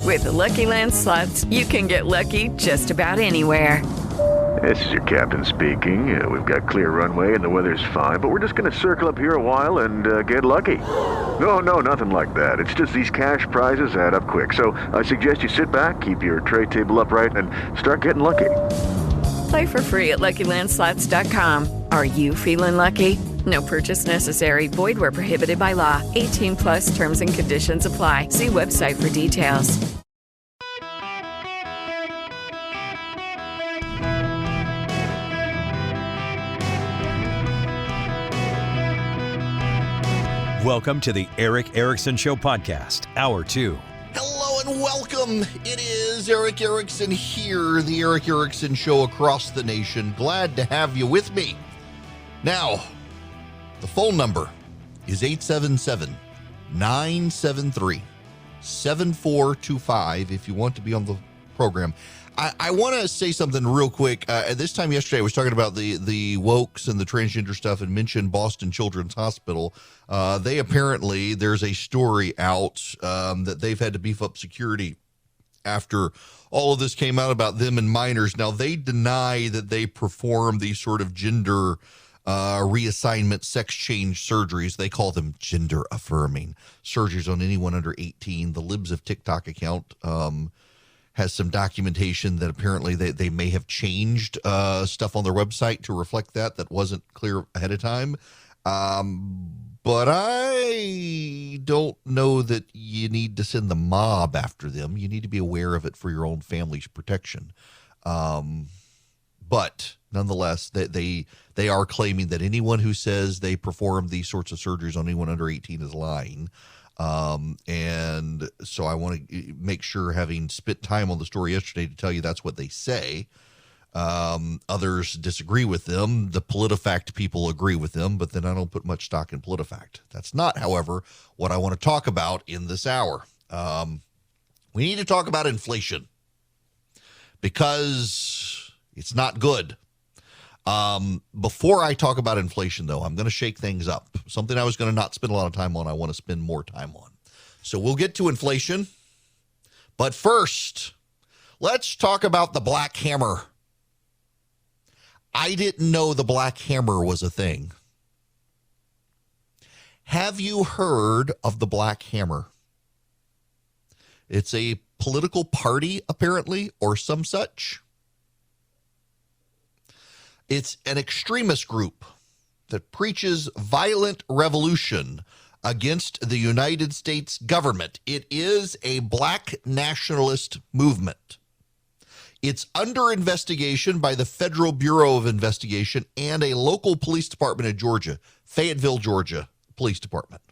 With the Lucky Land Slots, you can get lucky just about anywhere. This is your captain speaking. We've got clear runway and the weather's fine, but we're just going to circle up here a while and get lucky. No, nothing like that. It's just these cash prizes add up quick. So I suggest you sit back, keep your tray table upright, and start getting lucky. Play for free at LuckyLandSlots.com. Are you feeling lucky? No purchase necessary. Void where prohibited by law. 18 plus terms and conditions apply. See website for details. Welcome to the Eric Erickson Show podcast, Hour 2. Hello and welcome. It is Eric Erickson here, the Eric Erickson Show across the nation. Glad to have you with me. Now, the phone number is 877-973-7425 if you want to be on the program. I want to say something real quick. This time yesterday, I was talking about the wokes and the transgender stuff and mentioned Boston Children's Hospital. They apparently, there's a story out that they've had to beef up security after all of this came out about them and minors. Now, they deny that they perform these sort of gender reassignment, sex change surgeries. They call them gender affirming surgeries on anyone under 18. The Libs of TikTok account has some documentation that apparently they may have changed stuff on their website to reflect that wasn't clear ahead of time. But I don't know that you need to send the mob after them. You need to be aware of it for your own family's protection. But nonetheless, they are claiming that anyone who says they perform these sorts of surgeries on anyone under 18 is lying. And so I want to make sure, having spent time on the story yesterday, to tell you that's what they say. Others disagree with them. The PolitiFact people agree with them, but then I don't put much stock in PolitiFact. That's not, however, what I want to talk about in this hour. We need to talk about inflation because it's not good. Before I talk about inflation, though, I'm going to shake things up. Something I was going to not spend a lot of time on, I want to spend more time on. So we'll get to inflation. But first, let's talk about the Black Hammer. I didn't know the Black Hammer was a thing. Have you heard of the Black Hammer? It's a political party, apparently, or some such. It's an extremist group that preaches violent revolution against the United States government. It is a black nationalist movement. It's under investigation by the Federal Bureau of Investigation and a local police department in Georgia, Fayetteville, Georgia Police Department,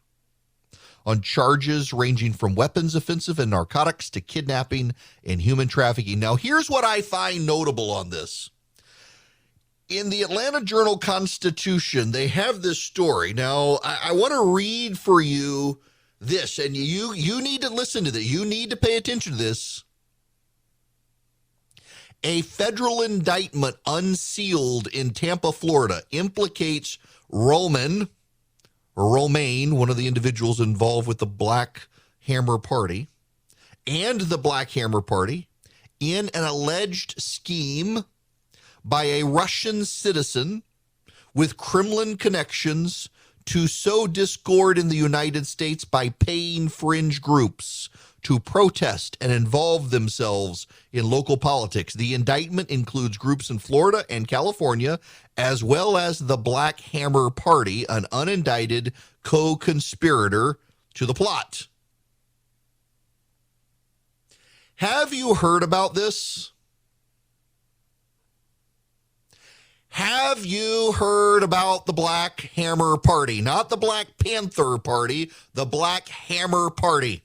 on charges ranging from weapons offensive and narcotics to kidnapping and human trafficking. Now, here's what I find notable on this. In the Atlanta Journal-Constitution, they have this story. Now, I want to read for you this, and you need to listen to this. You need to pay attention to this. A federal indictment unsealed in Tampa, Florida, implicates Romaine, one of the individuals involved with the Black Hammer Party, and the Black Hammer Party, in an alleged scheme by a Russian citizen with Kremlin connections to sow discord in the United States by paying fringe groups to protest and involve themselves in local politics. The indictment includes groups in Florida and California, as well as the Black Hammer Party, an unindicted co-conspirator to the plot. Have you heard about this? Have you heard about the Black Hammer Party? Not the Black Panther Party, the Black Hammer Party.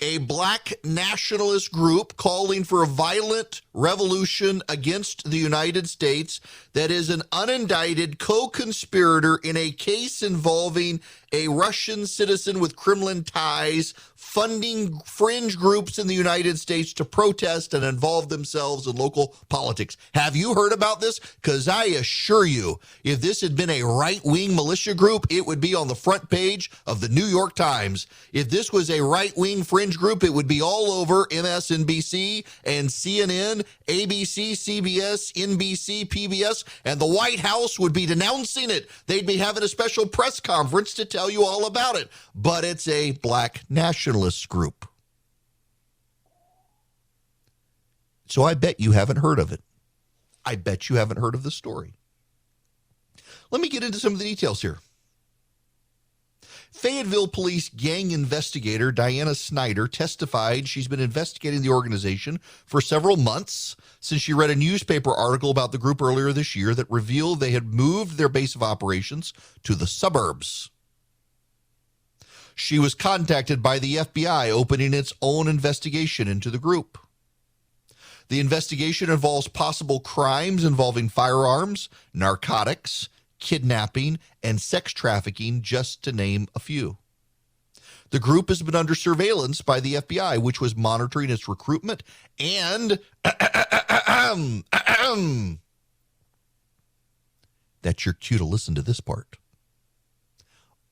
a black nationalist group calling for a violent revolution against the United States that is an unindicted co-conspirator in a case involving a Russian citizen with Kremlin ties funding fringe groups in the United States to protest and involve themselves in local politics. Have you heard about this? Because I assure you, if this had been a right-wing militia group, it would be on the front page of the New York Times. If this was a right-wing fringe group, it would be all over MSNBC and CNN, ABC, CBS, NBC, PBS, and the White House would be denouncing it. They'd be having a special press conference to tell you all about it. But it's a black nationalist group. So I bet you haven't heard of it. I bet you haven't heard of the story. Let me get into some of the details here. Fayetteville Police gang investigator Diana Snyder testified she's been investigating the organization for several months since she read a newspaper article about the group earlier this year that revealed they had moved their base of operations to the suburbs. She was contacted by the FBI, opening its own investigation into the group. The investigation involves possible crimes involving firearms, narcotics, kidnapping, and sex trafficking, just to name a few. The group has been under surveillance by the FBI, which was monitoring its recruitment and that's your cue to listen to this part.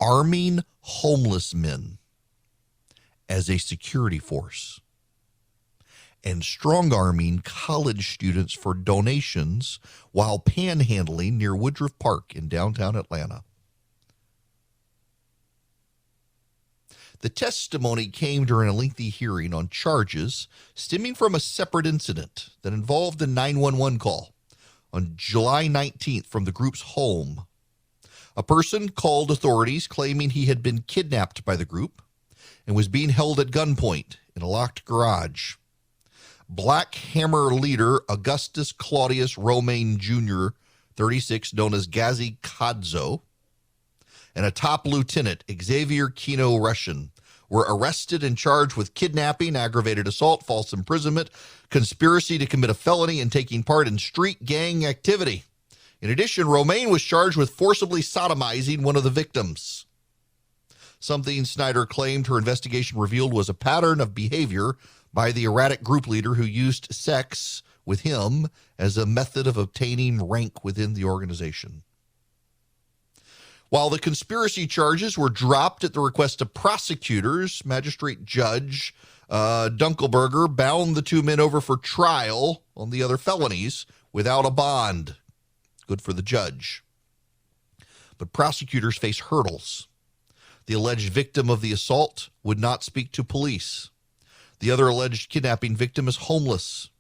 Arming homeless men as a security force and strong-arming college students for donations while panhandling near Woodruff Park in downtown Atlanta. The testimony came during a lengthy hearing on charges stemming from a separate incident that involved a 911 call on July 19th from the group's home. A person called authorities claiming he had been kidnapped by the group and was being held at gunpoint in a locked garage. Black Hammer leader Augustus Claudius Romaine Jr., 36, known as Gazi Kadzo, and a top lieutenant, Xavier Kino Russian, were arrested and charged with kidnapping, aggravated assault, false imprisonment, conspiracy to commit a felony, and taking part in street gang activity. In addition, Romaine was charged with forcibly sodomizing one of the victims. Something Snyder claimed her investigation revealed was a pattern of behavior by the erratic group leader who used sex with him as a method of obtaining rank within the organization. While the conspiracy charges were dropped at the request of prosecutors, Magistrate Judge Dunkelberger bound the two men over for trial on the other felonies without a bond. Good for the judge. But prosecutors face hurdles. The alleged victim of the assault would not speak to police. The other alleged kidnapping victim is homeless.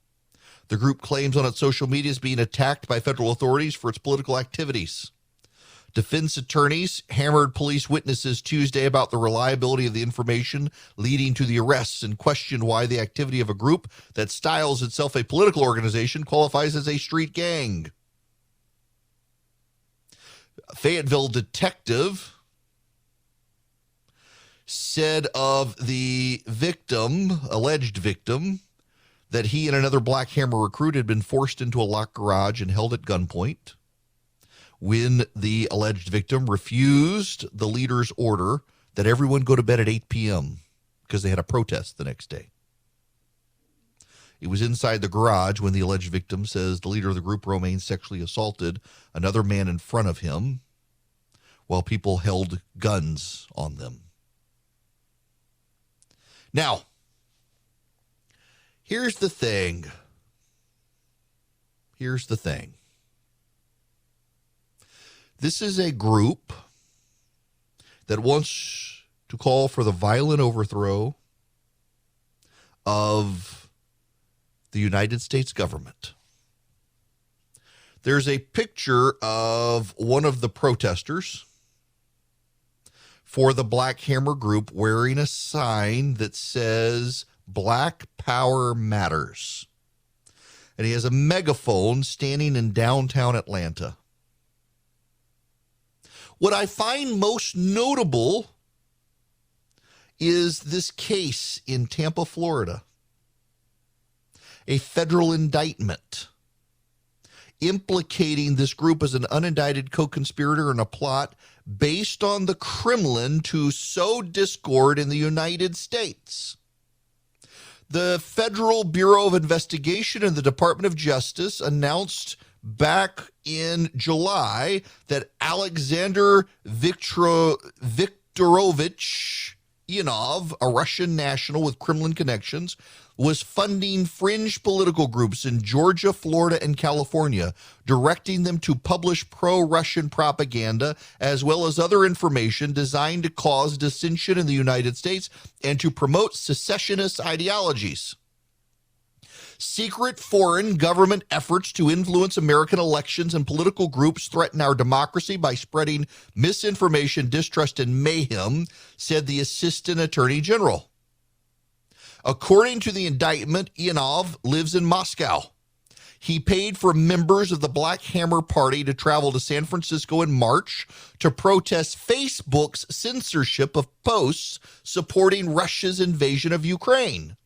The group claims on its social media is being attacked by federal authorities for its political activities. Defense attorneys hammered police witnesses Tuesday about the reliability of the information leading to the arrests and questioned why the activity of a group that styles itself a political organization qualifies as a street gang. Fayetteville detective said of the victim, alleged victim, that he and another Black Hammer recruit had been forced into a locked garage and held at gunpoint when the alleged victim refused the leader's order that everyone go to bed at 8 p.m. because they had a protest the next day. It was inside the garage when the alleged victim says the leader of the group, Romaine, sexually assaulted another man in front of him while people held guns on them. Now, here's the thing. This is a group that wants to call for the violent overthrow of the United States government. There's a picture of one of the protesters for the Black Hammer group wearing a sign that says Black Power Matters. And he has a megaphone standing in downtown Atlanta. What I find most notable is this case in Tampa, Florida, a federal indictment implicating this group as an unindicted co-conspirator in a plot based on the Kremlin to sow discord in the United States. The Federal Bureau of Investigation and the Department of Justice announced back in July that Alexander Viktorovich Ivanov, a Russian national with Kremlin connections, was funding fringe political groups in Georgia, Florida, and California, directing them to publish pro-Russian propaganda as well as other information designed to cause dissension in the United States and to promote secessionist ideologies. Secret foreign government efforts to influence American elections and political groups threaten our democracy by spreading misinformation, distrust, and mayhem, said the Assistant Attorney General. According to the indictment, Ivanov lives in Moscow. He paid for members of the Black Hammer Party to travel to San Francisco in March to protest Facebook's censorship of posts supporting Russia's invasion of Ukraine.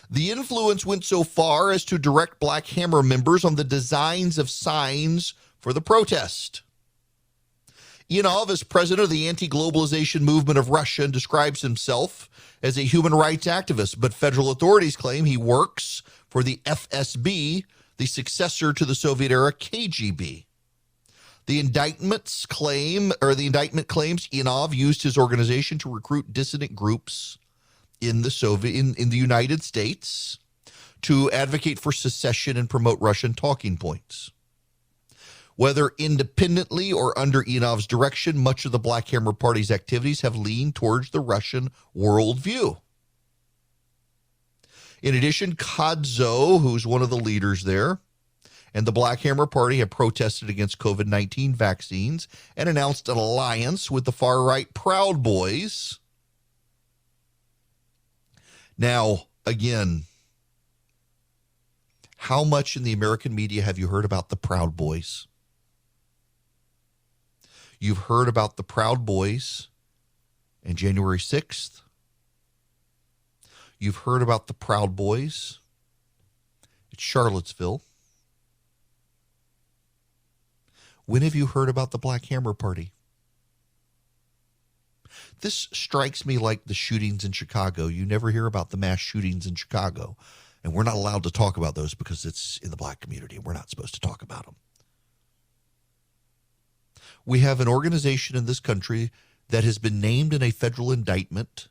The influence went so far as to direct Black Hammer members on the designs of signs for the protest. Ivanov is president of the anti-globalization movement of Russia and describes himself as a human rights activist, but federal authorities claim he works for the FSB, the successor to the Soviet-era KGB. The indictment claims Ivanov used his organization to recruit dissident groups in the United States to advocate for secession and promote Russian talking points. Whether independently or under Ivanov's direction, much of the Black Hammer Party's activities have leaned towards the Russian worldview. In addition, Kadzo, who's one of the leaders there, and the Black Hammer Party have protested against COVID-19 vaccines and announced an alliance with the far-right Proud Boys. Now, again, how much in the American media have you heard about the Proud Boys? You've heard about the Proud Boys and January 6th. You've heard about the Proud Boys at Charlottesville. When have you heard about the Black Hammer Party? This strikes me like the shootings in Chicago. You never hear about the mass shootings in Chicago, and we're not allowed to talk about those because it's in the black community, and we're not supposed to talk about them. We have an organization in this country that has been named in a federal indictment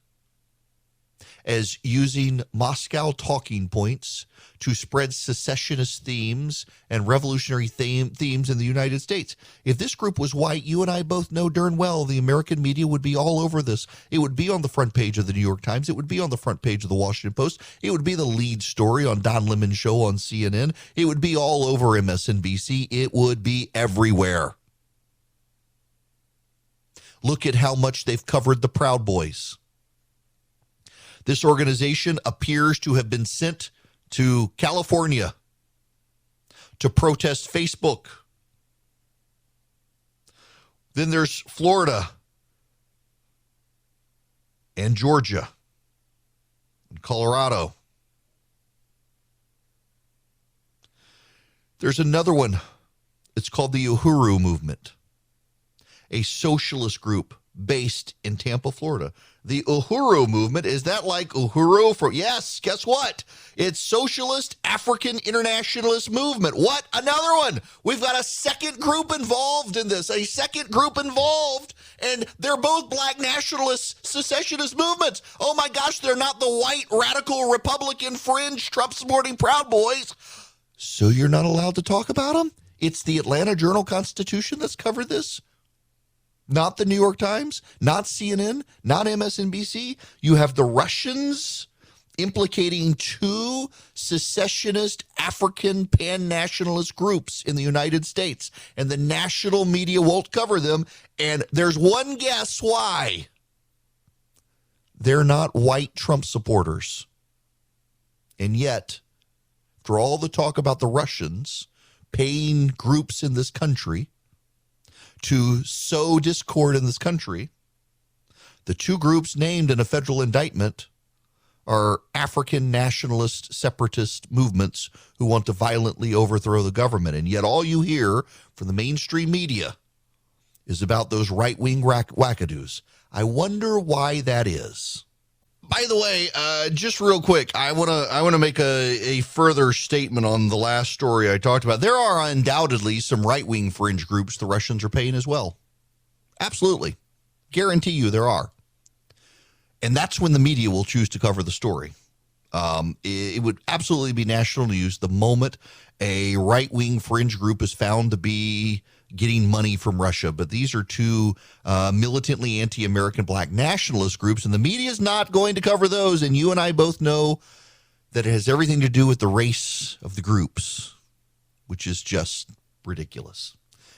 as using Moscow talking points to spread secessionist themes and revolutionary themes in the United States. If this group was white, you and I both know darn well the American media would be all over this. It would be on the front page of the New York Times. It would be on the front page of the Washington Post. It would be the lead story on Don Lemon's show on CNN. It would be all over MSNBC. It would be everywhere. Look at how much they've covered the Proud Boys. This organization appears to have been sent to California to protest Facebook. Then there's Florida and Georgia and Colorado. There's another one. It's called the Uhuru Movement, a socialist group based in Tampa, Florida. The Uhuru Movement, is that like Uhuru for, yes, guess what? It's Socialist African Internationalist Movement. What? Another one. We've got a second group involved in this, and they're both black nationalist secessionist movements. Oh my gosh, they're not the white radical Republican fringe Trump supporting Proud Boys. So you're not allowed to talk about them? It's the Atlanta Journal-Constitution that's covered this? Not the New York Times, not CNN, not MSNBC. You have the Russians implicating two secessionist African pan-nationalist groups in the United States, and the national media won't cover them. And there's one guess why. They're not white Trump supporters. And yet, for all the talk about the Russians paying groups in this country to sow discord in this country, The two groups named in a federal indictment are African nationalist separatist movements who want to violently overthrow the government. And yet all you hear from the mainstream media is about those right-wing wackadoos. I wonder why that is. By the way, just real quick, I want to make a further statement on the last story I talked about. There are undoubtedly some right-wing fringe groups the Russians are paying as well. Absolutely. Guarantee you there are. And that's when the media will choose to cover the story. It would absolutely be national news the moment a right-wing fringe group is found to be getting money from Russia. But these are two militantly anti-American black nationalist groups, and the media is not going to cover those. And you and I both know that it has everything to do with the race of the groups, which is just ridiculous.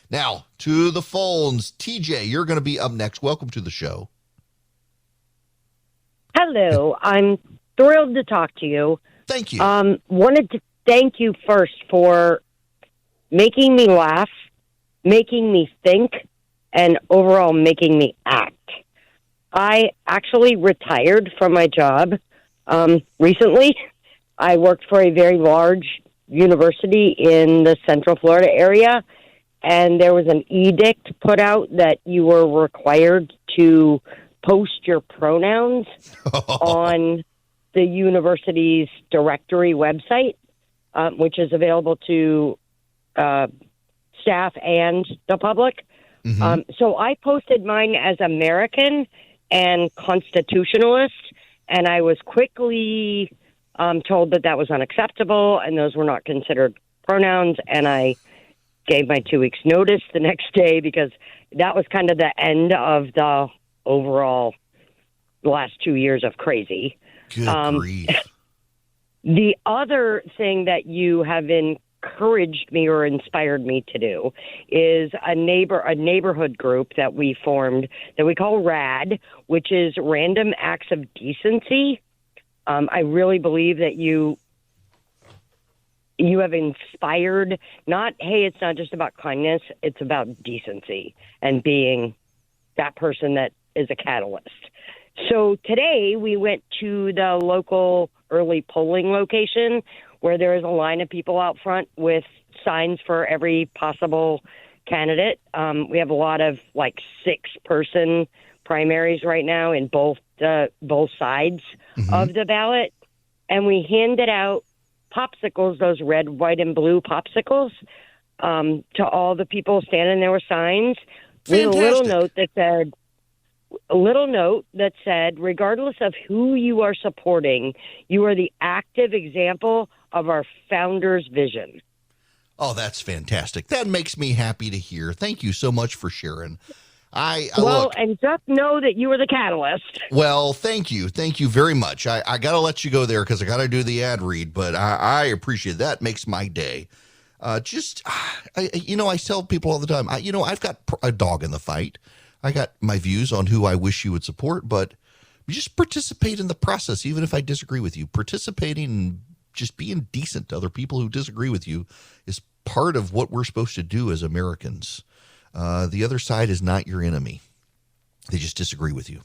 Now, to the phones. TJ, you're going to be up next. Welcome to the show. Hello. I'm thrilled to talk to you. Thank you. Wanted to thank you first for making me laugh, making me think, and overall making me act. I actually retired from my job recently. I worked for a very large university in the Central Florida area, and there was an edict put out that you were required to post your pronouns on the university's directory website, which is available to staff and the public. Mm-hmm. So I posted mine as American and constitutionalist, and I was quickly told that that was unacceptable and those were not considered pronouns, and I gave my 2 weeks notice the next day because that was kind of the end of the overall last 2 years of crazy. Good grief. The other thing that you have encouraged me or inspired me to do is a neighborhood group that we formed that we call RAD, which is Random Acts of Decency. I really believe that you have inspired, hey, it's not just about kindness, it's about decency and being that person that is a catalyst. So today we went to the local early polling location where there is a line of people out front with signs for every possible candidate. We have a lot of 6-person primaries right now in both sides of the ballot. And we handed out popsicles, those red, white, and blue popsicles, to all the people standing there with signs. With a little note that said, regardless of who you are supporting, you are the active example of our founders' vision. Oh, that's fantastic. That makes me happy to hear. Thank you so much for sharing. And just know that you were the catalyst. Well, thank you. Thank you very much. I got to let you go there because I got to do the ad read, but I appreciate that. Makes my day. I tell people all the time, I've got a dog in the fight. I got my views on who I wish you would support, but just participate in the process, even if I disagree with you. Participating and just being decent to other people who disagree with you is part of what we're supposed to do as Americans. The other side is not your enemy. They just disagree with you.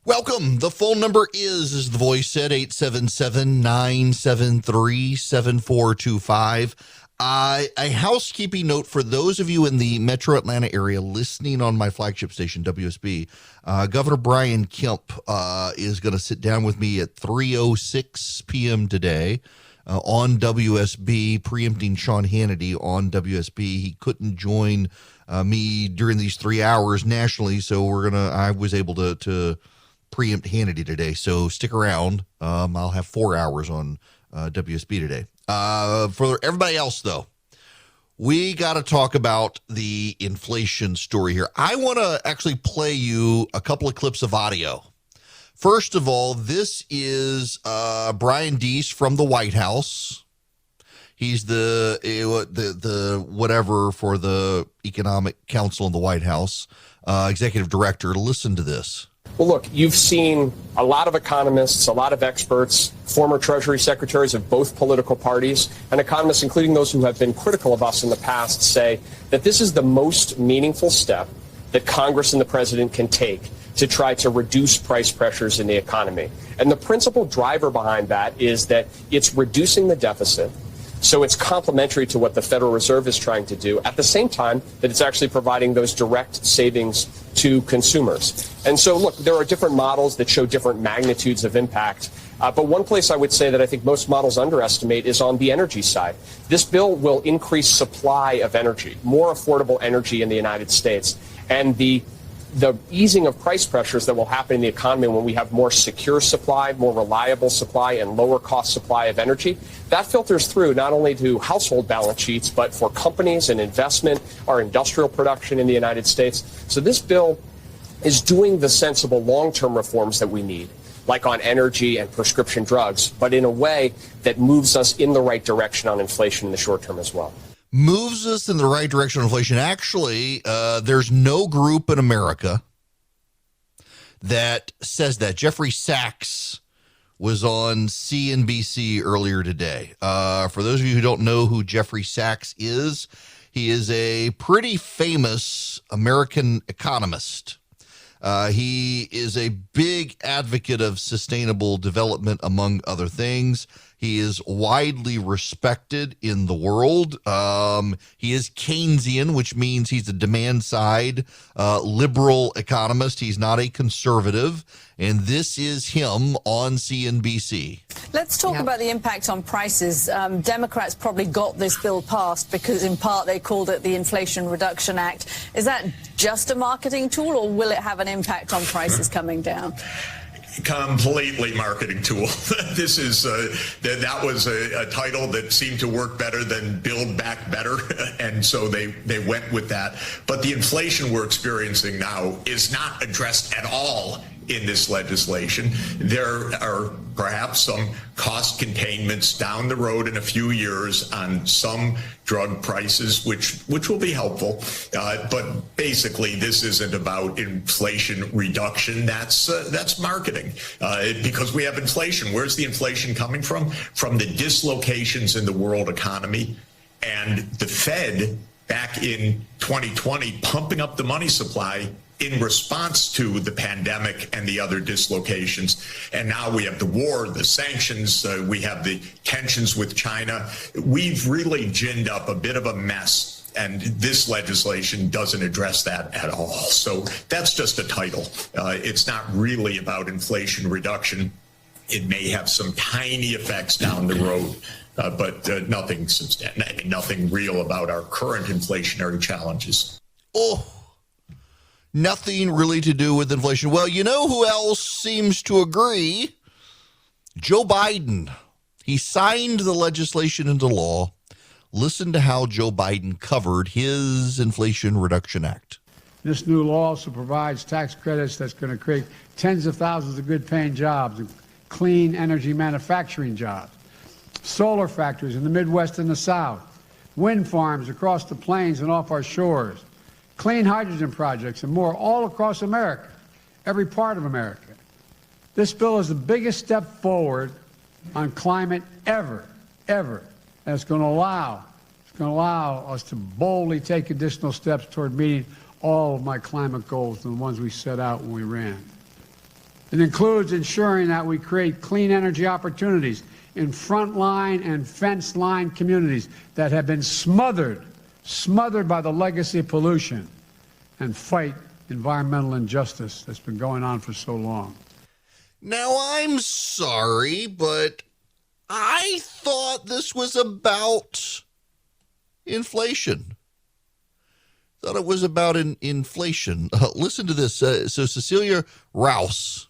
Welcome. The phone number is, as the voice said, 877-973-7425. A housekeeping note for those of you in the metro Atlanta area listening on my flagship station, WSB. Governor Brian Kemp is going to sit down with me at 3:06 p.m. today on WSB, preempting Sean Hannity on WSB. He couldn't join me during these 3 hours nationally, so I was able to preempt Hannity today. So stick around. I'll have 4 hours on WSB today. For everybody else, though, we got to talk about the inflation story here. I want to actually play you a couple of clips of audio. First of all, this is Brian Deese from the White House. He's the whatever for the Economic Council in the White House, executive director. Listen to this. Well, look, you've seen a lot of economists, a lot of experts, former Treasury secretaries of both political parties, and economists, including those who have been critical of us in the past, say that this is the most meaningful step that Congress and the president can take to try to reduce price pressures in the economy. And the principal driver behind that is that it's reducing the deficit. So it's complementary to what the Federal Reserve is trying to do, at the same time that it's actually providing those direct savings to consumers. And so, look, there are different models that show different magnitudes of impact. But one place I would say that I think most models underestimate is on the energy side. This bill will increase supply of energy, more affordable energy in the United States. And the easing of price pressures that will happen in the economy when we have more secure supply, more reliable supply, and lower cost supply of energy, that filters through not only to household balance sheets, but for companies and investment, our industrial production in the United States. So this bill is doing the sensible long-term reforms that we need, like on energy and prescription drugs, but in a way that moves us in the right direction on inflation in the short term as well. Moves us in the right direction on inflation. Actually, there's no group in America that says that. Jeffrey Sachs was on CNBC earlier today. For those of you who don't know who Jeffrey Sachs is, he is a pretty famous American economist. He is a big advocate of sustainable development, among other things. He is widely respected in the world. He is Keynesian, which means he's a demand side liberal economist. He's not a conservative. And this is him on CNBC. Let's talk about the impact on prices. Democrats probably got this bill passed because in part they called it the Inflation Reduction Act. Is that just a marketing tool, or will it have an impact on prices coming down? Completely marketing tool. This is that was a title that seemed to work better than Build Back Better, and so they went with that. But the inflation we're experiencing now is not addressed at all in this legislation. There are perhaps some cost containments down the road in a few years on some drug prices, which will be helpful. But basically, this isn't about inflation reduction. That's marketing because we have inflation. Where's the inflation coming from? From the dislocations in the world economy and the Fed back in 2020 pumping up the money supply in response to the pandemic and the other dislocations. And now we have the war, the sanctions, we have the tensions with China. We've really ginned up a bit of a mess, and this legislation doesn't address that at all. So that's just a title. It's not really about inflation reduction. It may have some tiny effects down the road, but nothing substantial, nothing real about our current inflationary challenges. Oh, nothing really to do with inflation. Well, you know who else seems to agree? Joe Biden. He signed the legislation into law. Listen to how Joe Biden covered his Inflation Reduction Act. This new law also provides tax credits that's going to create tens of thousands of good-paying jobs, and clean energy manufacturing jobs, solar factories in the Midwest and the South, wind farms across the plains and off our shores, clean hydrogen projects, and more all across America, every part of America. This bill is the biggest step forward on climate ever. And it's going to allow us to boldly take additional steps toward meeting all of my climate goals and the ones we set out when we ran. It includes ensuring that we create clean energy opportunities in frontline and fence-line communities that have been smothered by the legacy of pollution, and fight environmental injustice that's been going on for so long. Now, I'm sorry, but I thought this was about inflation. Thought it was about inflation. Listen to this. So Cecilia Rouse,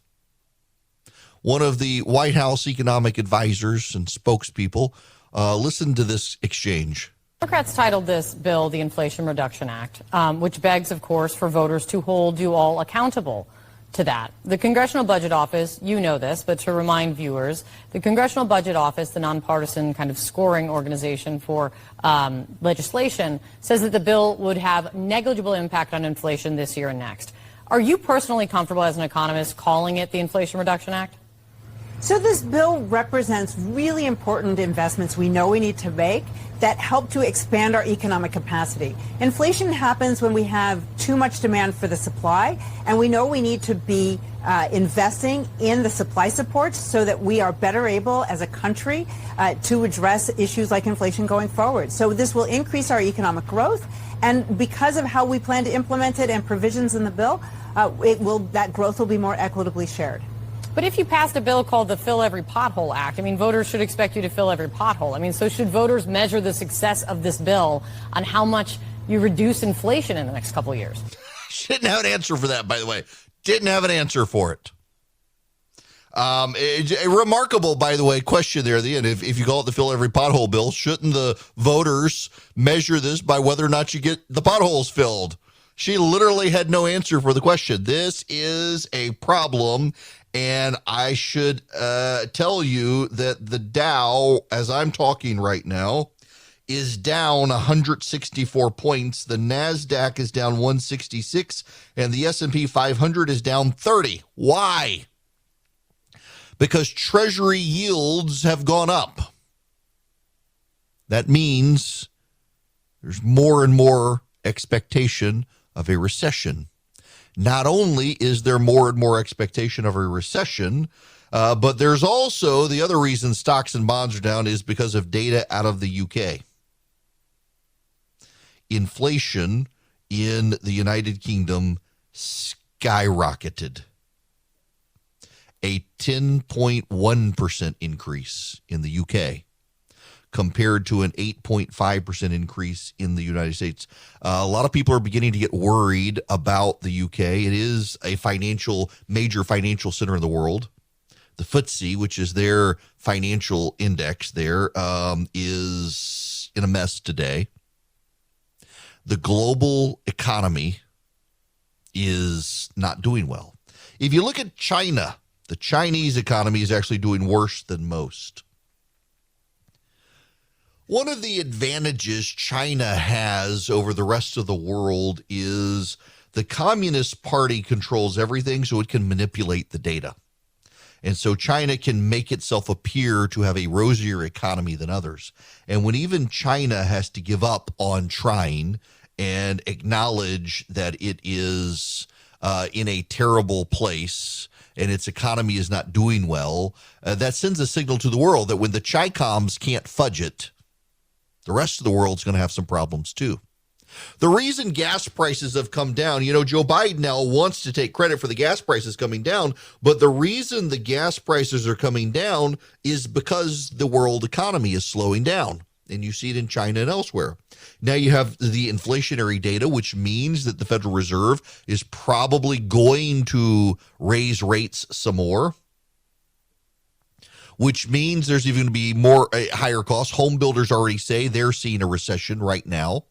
one of the White House economic advisors and spokespeople, listen to this exchange. Democrats titled this bill the Inflation Reduction Act, which begs, of course, for voters to hold you all accountable to that. The Congressional Budget Office, you know this, but to remind viewers, the Congressional Budget Office, the nonpartisan kind of scoring organization for legislation, says that the bill would have negligible impact on inflation this year and next. Are you personally comfortable as an economist calling it the Inflation Reduction Act? So this bill represents really important investments we know we need to make that help to expand our economic capacity. Inflation happens when we have too much demand for the supply, and we know we need to be investing in the supply supports so that we are better able as a country to address issues like inflation going forward. So this will increase our economic growth, and because of how we plan to implement it and provisions in the bill, that growth will be more equitably shared. But if you passed a bill called the Fill Every Pothole Act, I mean, voters should expect you to fill every pothole. I mean, so should voters measure the success of this bill on how much you reduce inflation in the next couple of years? Didn't have an answer for that, by the way. Didn't have an answer for it. A remarkable, by the way, question there at the end. If you call it the Fill Every Pothole bill, shouldn't the voters measure this by whether or not you get the potholes filled? She literally had no answer for the question. This is a problem. And I should tell you that the Dow, as I'm talking right now, is down 164 points. The NASDAQ is down 166, and the S&P 500 is down 30. Why? Because Treasury yields have gone up. That means there's more and more expectation of a recession. Not only is there more and more expectation of a recession, but there's also the other reason stocks and bonds are down is because of data out of the UK. Inflation in the United Kingdom skyrocketed. A 10.1% increase in the UK compared to an 8.5% increase in the United States. A lot of people are beginning to get worried about the UK. It is a major financial center in the world. The FTSE, which is their financial index there, is in a mess today. The global economy is not doing well. If you look at China, the Chinese economy is actually doing worse than most. One of the advantages China has over the rest of the world is the Communist Party controls everything, so it can manipulate the data. And so China can make itself appear to have a rosier economy than others. And when even China has to give up on trying and acknowledge that it is in a terrible place and its economy is not doing well, that sends a signal to the world that when the Chi-Coms can't fudge it, the rest of the world's going to have some problems too. The reason gas prices have come down, Joe Biden now wants to take credit for the gas prices coming down, but the reason the gas prices are coming down is because the world economy is slowing down. And you see it in China and elsewhere. Now you have the inflationary data, which means that the Federal Reserve is probably going to raise rates some more, which means there's even going to be higher costs. Home builders already say they're seeing a recession right now.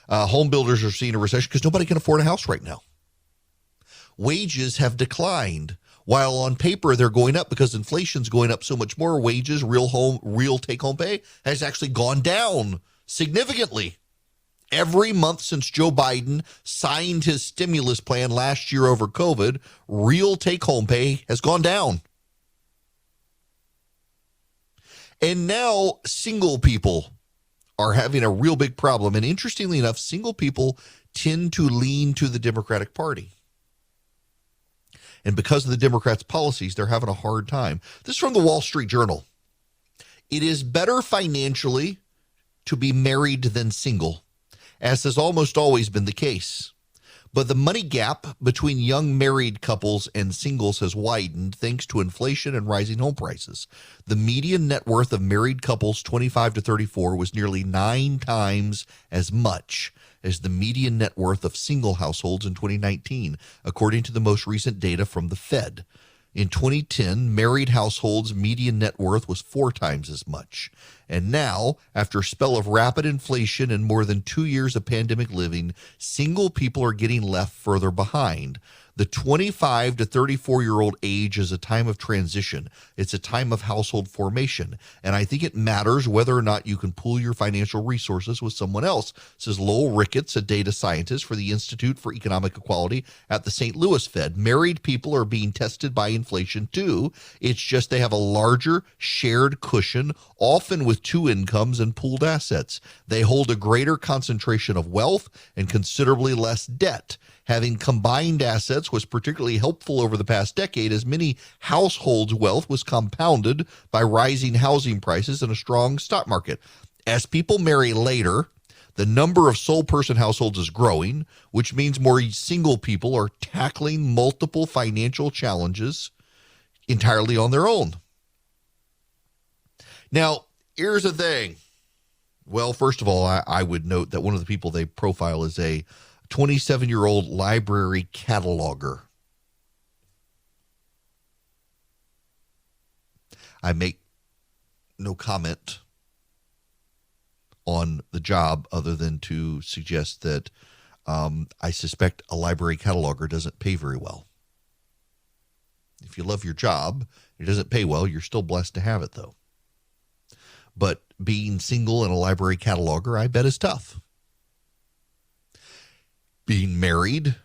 Home builders are seeing a recession because nobody can afford a house right now. Wages have declined, while on paper they're going up because inflation's going up so much more. Wages, real take-home pay has actually gone down significantly. Every month since Joe Biden signed his stimulus plan last year over COVID, real take-home pay has gone down. And now single people are having a real big problem. And interestingly enough, single people tend to lean to the Democratic Party. And because of the Democrats' policies, they're having a hard time. This is from the Wall Street Journal. It is better financially to be married than single, as has almost always been the case. But the money gap between young married couples and singles has widened thanks to inflation and rising home prices. The median net worth of married couples 25 to 34 was nearly 9 times as much as the median net worth of single households in 2019, according to the most recent data from the Fed. In 2010, married households' median net worth was 4 times as much. And now, after a spell of rapid inflation and more than 2 years of pandemic living, single people are getting left further behind. The 25 to 34-year-old age is a time of transition. It's a time of household formation. And I think it matters whether or not you can pool your financial resources with someone else, says Lowell Ricketts, a data scientist for the Institute for Economic Equality at the St. Louis Fed. Married people are being tested by inflation too. It's just they have a larger shared cushion, often with two incomes and pooled assets. They hold a greater concentration of wealth and considerably less debt. Having combined assets was particularly helpful over the past decade, as many households' wealth was compounded by rising housing prices and a strong stock market. As people marry later, the number of sole-person households is growing, which means more single people are tackling multiple financial challenges entirely on their own. Now, here's the thing. Well, first of all, I would note that one of the people they profile is a 27-year-old library cataloger. I make no comment on the job other than to suggest that I suspect a library cataloger doesn't pay very well. If you love your job, it doesn't pay well. You're still blessed to have it, though. But being single and a library cataloger, I bet, is tough. Being married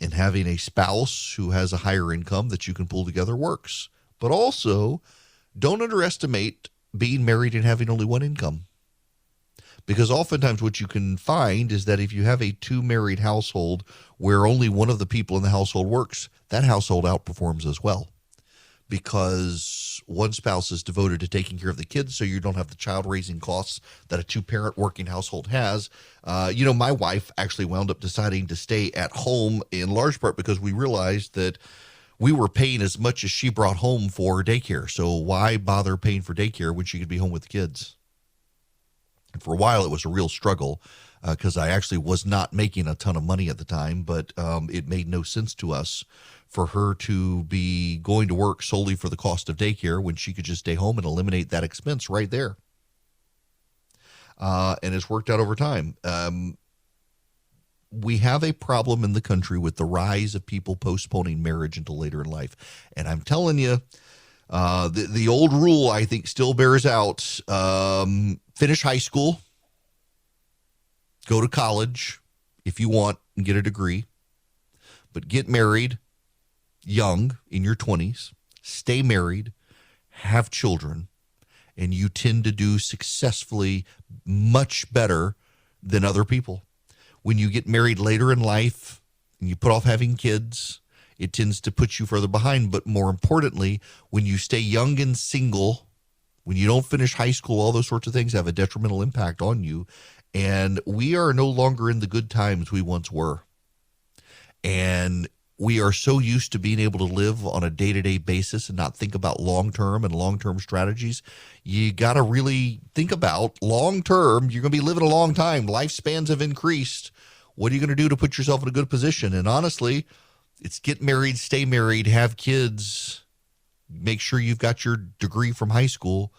and having a spouse who has a higher income that you can pull together works. But also, don't underestimate being married and having only one income. Because oftentimes what you can find is that if you have a two-married household where only one of the people in the household works, that household outperforms as well. Because one spouse is devoted to taking care of the kids, so you don't have the child raising costs that a two-parent working household has. My wife actually wound up deciding to stay at home in large part because we realized that we were paying as much as she brought home for daycare. So why bother paying for daycare when she could be home with the kids? And for a while, it was a real struggle because I actually was not making a ton of money at the time, but it made no sense to us for her to be going to work solely for the cost of daycare when she could just stay home and eliminate that expense right there. And it's worked out over time. We have a problem in the country with the rise of people postponing marriage until later in life. And I'm telling you, the old rule, I think, still bears out. Finish high school, go to college if you want and get a degree, but get married young in your 20s, stay married, have children, and you tend to do successfully much better than other people. When you get married later in life and you put off having kids, it tends to put you further behind. But more importantly, when you stay young and single, when you don't finish high school, all those sorts of things have a detrimental impact on you. And we are no longer in the good times we once were. And we are so used to being able to live on a day-to-day basis and not think about long-term and long-term strategies. You got to really think about long-term. You're going to be living a long time. Lifespans have increased. What are you going to do to put yourself in a good position? And honestly, it's get married, stay married, have kids, make sure you've got your degree from high school,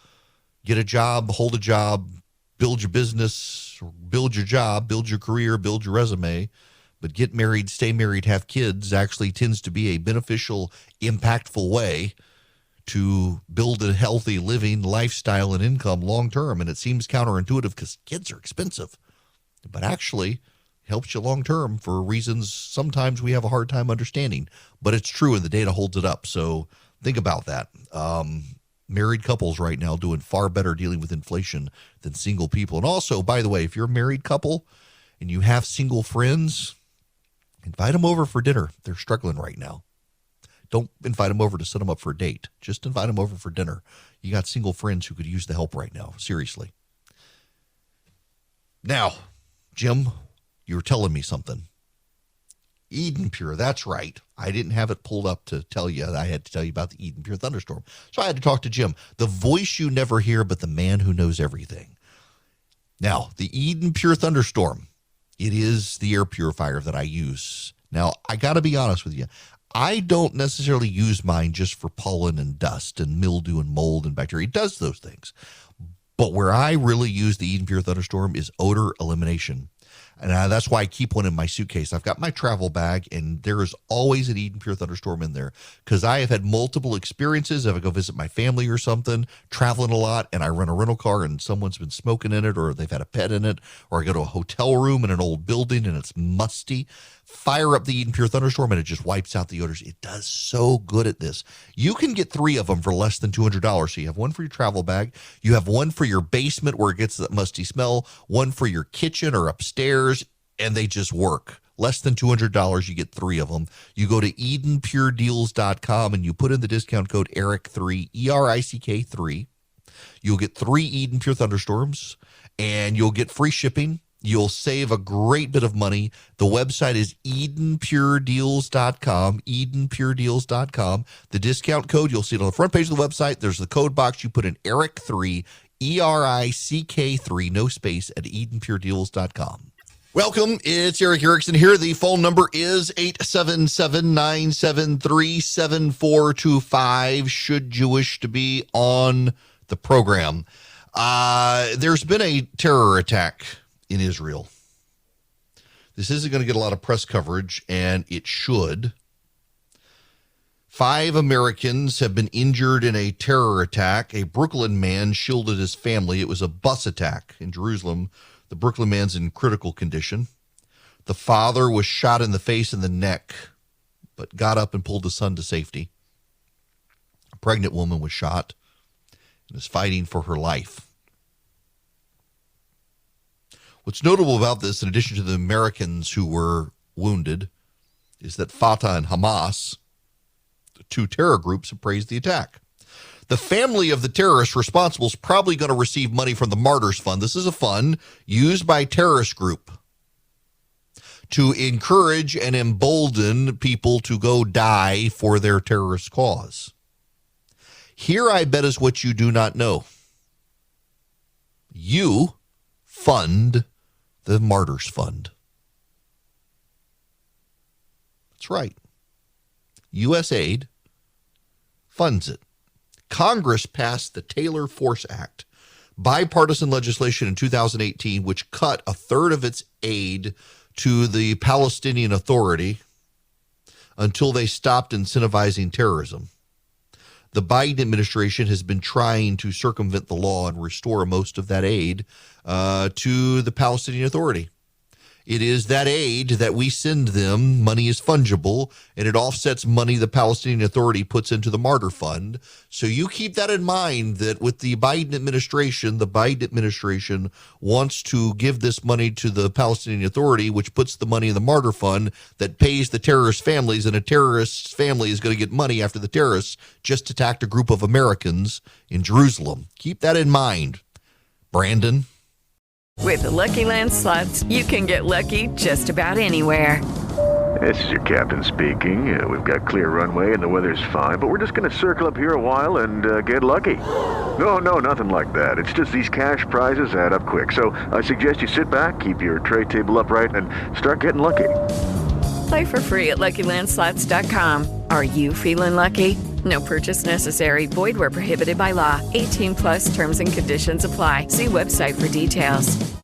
get a job, hold a job, build your business, build your job, build your career, build your resume. But get married, stay married, have kids actually tends to be a beneficial, impactful way to build a healthy living lifestyle and income long term. And it seems counterintuitive because kids are expensive, but actually helps you long term for reasons sometimes we have a hard time understanding. But it's true and the data holds it up. So think about that. Married couples right now doing far better dealing with inflation than single people. And also, by the way, if you're a married couple and you have single friends, invite them over for dinner. They're struggling right now. Don't invite them over to set them up for a date. Just invite them over for dinner. You got single friends who could use the help right now. Seriously. Now, Jim, you were telling me something. Eden Pure, that's right. I didn't have it pulled up to tell you. I had to tell you about the Eden Pure thunderstorm. So I had to talk to Jim, the voice you never hear, but the man who knows everything. Now, the Eden Pure thunderstorm, it is the air purifier that I use. Now, I got to be honest with you. I don't necessarily use mine just for pollen and dust and mildew and mold and bacteria. It does those things. But where I really use the Eden Pure thunderstorm is odor elimination. And that's why I keep one in my suitcase. I've got my travel bag, and there is always an Eden Pure Thunderstorm in there because I have had multiple experiences. If I go visit my family or something, traveling a lot, and I rent a rental car and someone's been smoking in it, or they've had a pet in it, or I go to a hotel room in an old building and it's musty, fire up the Eden Pure Thunderstorm and it just wipes out the odors. It does so good at this. You can get 3 of them for less than $200. So you have one for your travel bag, you have one for your basement where it gets that musty smell, one for your kitchen or upstairs, and they just work. Less than $200, you get 3 of them. You go to EdenPureDeals.com and you put in the discount code ERIC3, ERICK3. You'll get 3 Eden Pure Thunderstorms, and you'll get free shipping. You'll save a great bit of money. The website is EdenPureDeals.com, EdenPureDeals.com. The discount code, you'll see it on the front page of the website. There's the code box. You put in ERIC3, ERICK3, no space, at EdenPureDeals.com. Welcome. It's Eric Erickson here. The phone number is 877-973-7425 should you wish to be on the program. There's been a terror attack in Israel. This isn't going to get a lot of press coverage, and it should. 5 Americans have been injured in a terror attack. A Brooklyn man shielded his family. It was a bus attack in Jerusalem. The Brooklyn man's in critical condition. The father was shot in the face and the neck, but got up and pulled his son to safety. A pregnant woman was shot and is fighting for her life. What's notable about this, in addition to the Americans who were wounded, is that Fatah and Hamas, the 2 terror groups, have praised the attack. The family of the terrorist responsible is probably going to receive money from the Martyrs Fund. This is a fund used by a terrorist group to encourage and embolden people to go die for their terrorist cause. Here, I bet, is what you do not know. You fund the Martyrs Fund. That's right. USAID funds it. Congress passed the Taylor Force Act, bipartisan legislation in 2018, which cut 1/3 of its aid to the Palestinian Authority until they stopped incentivizing terrorism. The Biden administration has been trying to circumvent the law and restore most of that aid to the Palestinian Authority. It is that aid that we send them. Money is fungible, and it offsets money the Palestinian Authority puts into the Martyr Fund. So you keep that in mind, that with the Biden administration wants to give this money to the Palestinian Authority, which puts the money in the Martyr Fund that pays the terrorist families, and a terrorist's family is going to get money after the terrorists just attacked a group of Americans in Jerusalem. Keep that in mind, Brandon. With the Lucky Land Slots, you can get lucky just about anywhere. This is your captain speaking. We've got clear runway and the weather's fine, but we're just going to circle up here a while and get lucky. No, nothing like that. It's just these cash prizes add up quick. So I suggest you sit back, keep your tray table upright, and start getting lucky. Play for free at LuckyLandSlots.com. Are you feeling lucky? No purchase necessary. Void where prohibited by law. 18+ terms and conditions apply. See website for details.